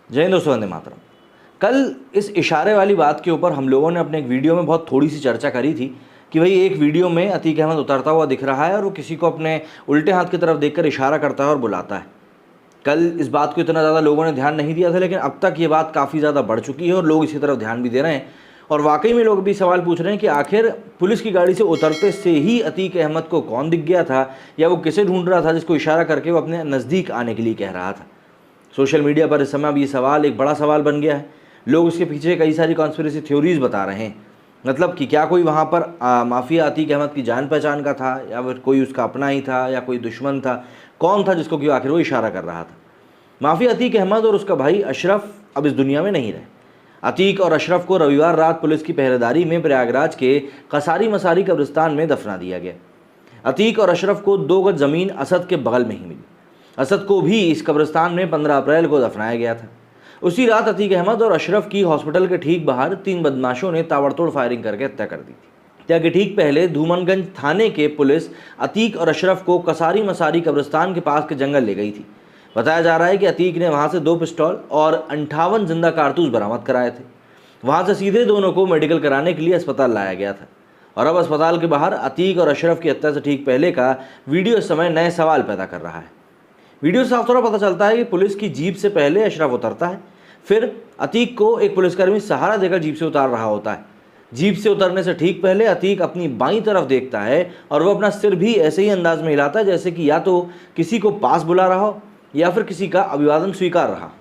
जय हिंद दोस्तों, वंदे मातरम। कल इस इशारे वाली बात के ऊपर हम लोगों ने अपने एक वीडियो में बहुत थोड़ी सी चर्चा करी थी कि भाई एक वीडियो में अतीक अहमद उतरता हुआ दिख रहा है और वो किसी को अपने उल्टे हाथ की तरफ देखकर इशारा करता है और बुलाता है। कल इस बात को इतना ज़्यादा लोगों ने ध्यान नहीं दिया था, लेकिन अब तक ये बात काफ़ी ज़्यादा बढ़ चुकी है और लोग इसी तरफ ध्यान भी दे रहे हैं। और वाकई में लोग भी सवाल पूछ रहे हैं कि आखिर पुलिस की गाड़ी से उतरते से ही अतीक अहमद को कौन दिख गया था, या वो किसे ढूंढ रहा था जिसको इशारा करके वो अपने नज़दीक आने के लिए कह रहा था। सोशल मीडिया पर इस समय अब ये सवाल एक बड़ा सवाल बन गया है। लोग इसके पीछे कई सारी कॉन्स्पिरेसी थ्योरीज बता रहे हैं, मतलब कि क्या कोई वहाँ पर माफिया अतीक अहमद की जान पहचान का था, या फिर कोई उसका अपना ही था, या कोई दुश्मन था। कौन था जिसको कि आखिर वो इशारा कर रहा था। माफिया अतीक अहमद और उसका भाई अशरफ अब इस दुनिया में नहीं रहे। अतीक और अशरफ को रविवार रात पुलिस की पहरेदारी में प्रयागराज के कसारी मसारी कब्रिस्तान में दफना दिया गया। अतीक और अशरफ को 2 गज ज़मीन असद के बगल में ही मिली। असद को भी इस कब्रिस्तान में 15 अप्रैल को दफनाया गया था। उसी रात अतीक अहमद और अशरफ की हॉस्पिटल के ठीक बाहर 3 बदमाशों ने ताबड़तोड़ फायरिंग करके हत्या कर दी थी। हत्या के ठीक पहले धूमनगंज थाने के पुलिस अतीक और अशरफ को कसारी मसारी कब्रिस्तान के पास के जंगल ले गई थी। बताया जा रहा है कि अतीक ने वहां से 2 पिस्तौल और 58 जिंदा कारतूस बरामद कराए थे। वहां से सीधे दोनों को मेडिकल कराने के लिए अस्पताल लाया गया था। और अब अस्पताल के बाहर अतीक और अशरफ की हत्या से ठीक पहले का वीडियो इस समय नए सवाल पैदा कर रहा है। वीडियो से साफ तौर पर पता चलता है कि पुलिस की जीप से पहले अशरफ उतरता है, फिर अतीक को एक पुलिसकर्मी सहारा देकर जीप से उतार रहा होता है। जीप से उतरने से ठीक पहले अतीक अपनी बाईं तरफ देखता है और वह अपना सिर भी ऐसे ही अंदाज में हिलाता है जैसे कि या तो किसी को पास बुला रहा हो या फिर किसी का अभिवादन स्वीकार रहा।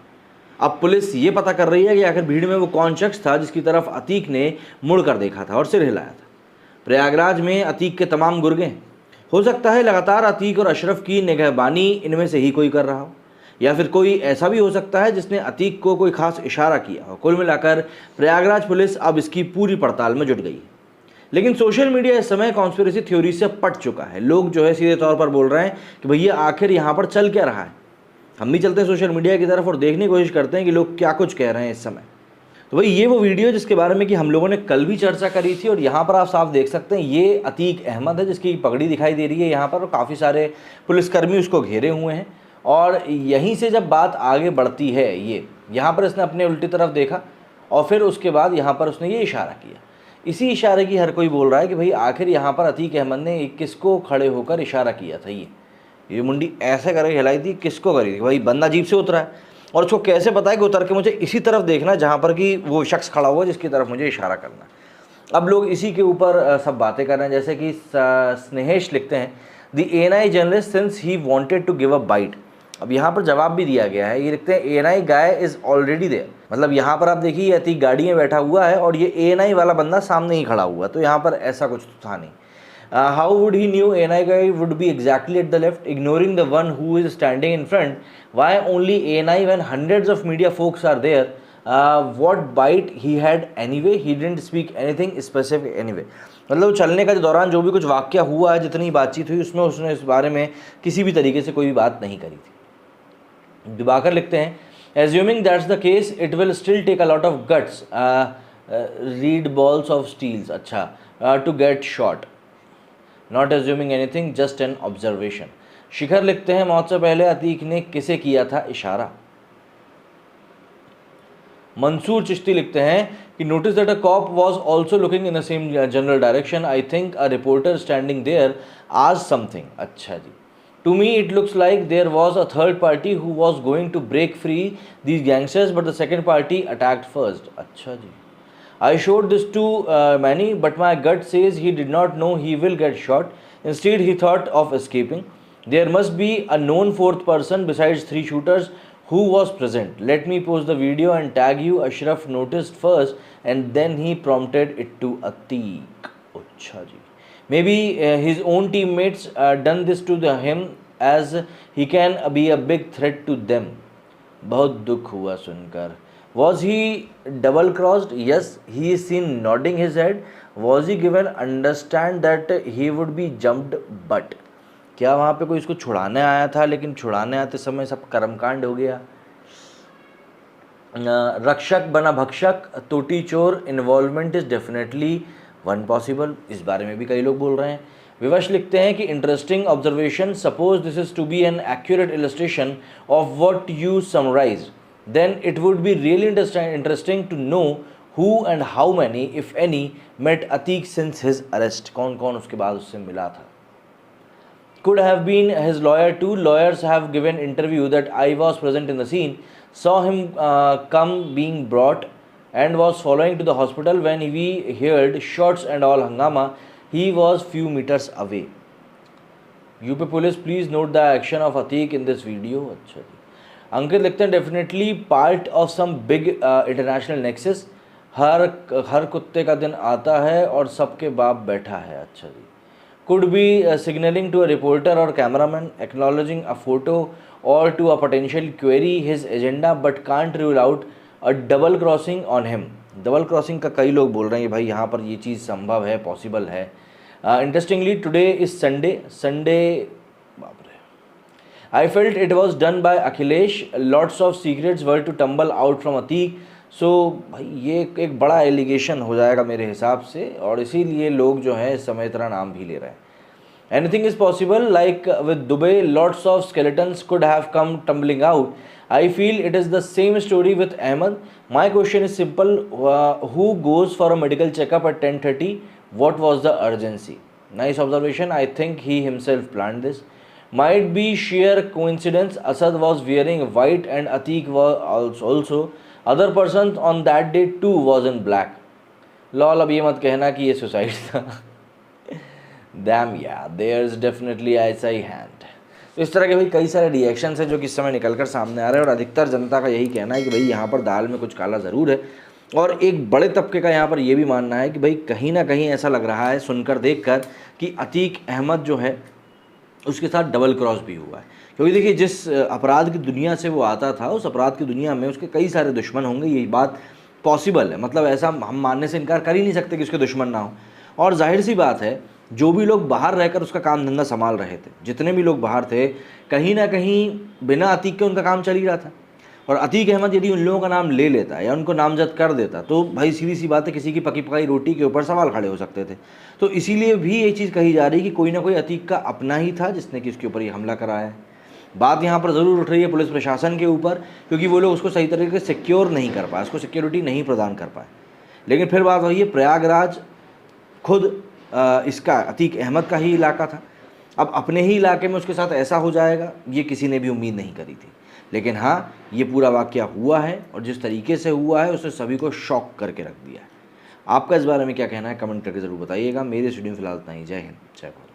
अब पुलिस ये पता कर रही है कि आखिर भीड़ में वो कौन शख्स था जिसकी तरफ अतीक ने मुड़कर देखा था और सिर हिलाया था। प्रयागराज में अतीक के तमाम गुर्गे, हो सकता है लगातार अतीक और अशरफ की निगहबानी इनमें से ही कोई कर रहा हो, या फिर कोई ऐसा भी हो सकता है जिसने अतीक को कोई खास इशारा किया हो। कुल मिलाकर प्रयागराज पुलिस अब इसकी पूरी पड़ताल में जुट गई है। लेकिन सोशल मीडिया इस समय कॉन्स्पिरेसी थ्योरी से पट चुका है। लोग जो है सीधे तौर पर बोल रहे हैं कि भैया आखिर यहाँ पर चल क्या रहा है। हम भी चलते हैं सोशल मीडिया की तरफ और देखने की कोशिश करते हैं कि लोग क्या कुछ कह रहे हैं इस समय। तो भाई ये वो वीडियो जिसके बारे में कि हम लोगों ने कल भी चर्चा करी थी, और यहाँ पर आप साफ देख सकते हैं ये अतीक अहमद है जिसकी पगड़ी दिखाई दे रही है यहाँ पर, और काफ़ी सारे पुलिसकर्मी उसको घेरे हुए हैं। और यहीं से जब बात आगे बढ़ती है, ये यहाँ पर इसने अपने उल्टी तरफ देखा और फिर उसके बाद यहाँ पर उसने ये इशारा किया। इसी इशारे की हर कोई बोल रहा है कि भाई आखिर यहाँ पर अतीक अहमद ने किसको खड़े होकर इशारा किया था। ये मुंडी ऐसे करके हिलाई थी, किसको करी थी? भाई बंदा जीप से उतरा है और उसको कैसे पता है कि उतर के मुझे इसी तरफ देखना है जहाँ पर कि वो शख्स खड़ा हुआ जिसकी तरफ मुझे इशारा करना है। अब लोग इसी के ऊपर सब बातें कर रहे हैं, जैसे कि स्नेहेश लिखते हैं, the ANI journalist since he wanted to give a bite. अब यहाँ पर जवाब भी दिया गया है। ये लिखते हैं ANI guy is already there. मतलब यहाँ पर आप देखिए अतीक गाड़ी में बैठा हुआ है और ये ANI वाला बंदा सामने ही खड़ा हुआ, तो यहाँ पर ऐसा कुछ तो था नहीं। How would he knew ANI guy would be exactly at the left, ignoring the one who is standing in front? Why only ANI when hundreds of media folks are there? What bite he had anyway? He didn't speak anything specific anyway. मतलब चलने का दौरान जो भी कुछ वाक्य हुआ है, जितनी बातचीत हुई, उसमें उसने इस बारे में किसी भी तरीके से कोई भी बात नहीं करी थी। दिवाकर लिखते हैं, assuming that's the case, it will still take a lot of guts, read balls of steels, अच्छा, to get shot. Not assuming anything, just an observation. Shikhar लिखते हैं, मौत से पहले अतीक ने किसे किया था इशारा। मंसूर चिश्ती लिखते हैं कि notice that a cop was also looking in the same general direction. I think a reporter standing there as something. अच्छा जी, to me it looks like there was a third party who was going to break free these gangsters but the second party attacked first. अच्छा जी, I showed this to Manny, but my gut says he did not know he will get shot. Instead, he thought of escaping. There must be a known fourth person besides 3 shooters who was present. Let me post the video and tag you. Ashraf noticed first and then he prompted it to Ateek. Achha ji. Maybe his own teammates done this to him as he can be a big threat to them. बहुत दुख हुआ सुनकर। Was he double crossed? Yes, he is seen nodding his head. Was he given understand that he would be jumped? But क्या वहाँ पे कोई इसको छुड़ाने आया था, लेकिन छुड़ाने आते समय सब कर्मकांड हो गया। रक्षक बना भक्षक, तोटी चोर, involvement is definitely one possible. इस बारे में भी कई लोग बोल रहे हैं। विवश लिखते हैं कि interesting observation, suppose this is to be an accurate illustration of what you summarise. then it would be really interesting to know who and how many, if any, met Ateek since his arrest. कौन कौन उसके बाद उससे मिला था? Could have been his lawyer too. Lawyers have given interview that I was present in the scene, saw him come being brought, and was following to the hospital when we heard shots and all hangama. He was few meters away. UP police please note the action of Atiq in this video. अच्छा जी, अंकित लिखते हैं definitely part of some big international nexus. हर कुत्ते का दिन आता है और सबके बाप बैठा है। अच्छा जी, could be signalling to a reporter or cameraman, acknowledging a photo or to a potential query his agenda, but can't rule out a double crossing on him. Double crossing का कई लोग बोल रहे हैं भाई यहाँ पर ये चीज़ संभव है, पॉसिबल है। Interestingly, today is Sunday. I felt it was done by Akhilesh. Lots of secrets were to tumble out from Ateek. So भाई ये एक बड़ा एलिगेशन हो जाएगा मेरे हिसाब से, और इसीलिए लोग जो हैं इस समय इतना नाम भी ले रहे हैं। Anything is possible, like with Dubai, lots of skeletons could have come tumbling out. I feel it is the same story with Ahmed. My question is simple: who goes for a medical checkup at 10:30? What was the urgency? Nice observation. I think he himself planned this. Might be sheer coincidence. Asad was wearing white and Ateek was also. Other person on that day too was in black. Lol अब ये मत कहना कि ये suicide था। Damn yeah, there's definitely SI hand. तो इस तरह के भाई कई सारे रिएक्शंस हैं जो कि इस समय निकल कर सामने आ रहे हैं, और अधिकतर जनता का यही कहना है कि भाई यहाँ पर दाल में कुछ काला ज़रूर है। और एक बड़े तबके का यहाँ पर ये भी मानना है कि भाई कहीं ना कहीं ऐसा लग रहा है सुनकर देखकर कि अतीक अहमद जो है उसके साथ डबल क्रॉस भी हुआ है। क्योंकि देखिए जिस अपराध की दुनिया से वो आता था, उस अपराध की दुनिया में उसके कई सारे दुश्मन होंगे, यही बात पॉसिबल है। मतलब ऐसा हम मानने से इनकार कर ही नहीं सकते कि उसके दुश्मन ना हो। और जाहिर सी बात है जो भी लोग बाहर रहकर उसका काम धंधा संभाल रहे थे, जितने भी लोग बाहर थे, कहीं ना कहीं बिना अतीक के उनका काम चल ही रहा था। और अतीक अहमद यदि उन लोगों का नाम ले लेता या उनको नामजद कर देता तो भाई सीधी सी बात है किसी की पकी पकाई रोटी के ऊपर सवाल खड़े हो सकते थे। तो इसीलिए भी ये चीज़ कही जा रही है कि कोई ना कोई अतीक का अपना ही था जिसने कि उसके ऊपर ये हमला कराया है। बात यहाँ पर ज़रूर उठ रही है पुलिस प्रशासन के ऊपर, क्योंकि वो लोग उसको सही तरीके से सिक्योर नहीं कर पाए, उसको सिक्योरिटी नहीं प्रदान कर पाए। लेकिन फिर बात वही है, प्रयागराज खुद इसका अतीक अहमद का ही इलाका था। अब अपने ही इलाके में उसके साथ ऐसा हो जाएगा ये किसी ने भी उम्मीद नहीं करी थी। लेकिन हाँ, ये पूरा वाक़या हुआ है और जिस तरीके से हुआ है उसने सभी को शॉक करके रख दिया है। आपका इस बारे में क्या कहना है कमेंट करके ज़रूर बताइएगा। मेरे स्टूडियो में फिलहाल इतना ही। जय हिंद, जय भारत।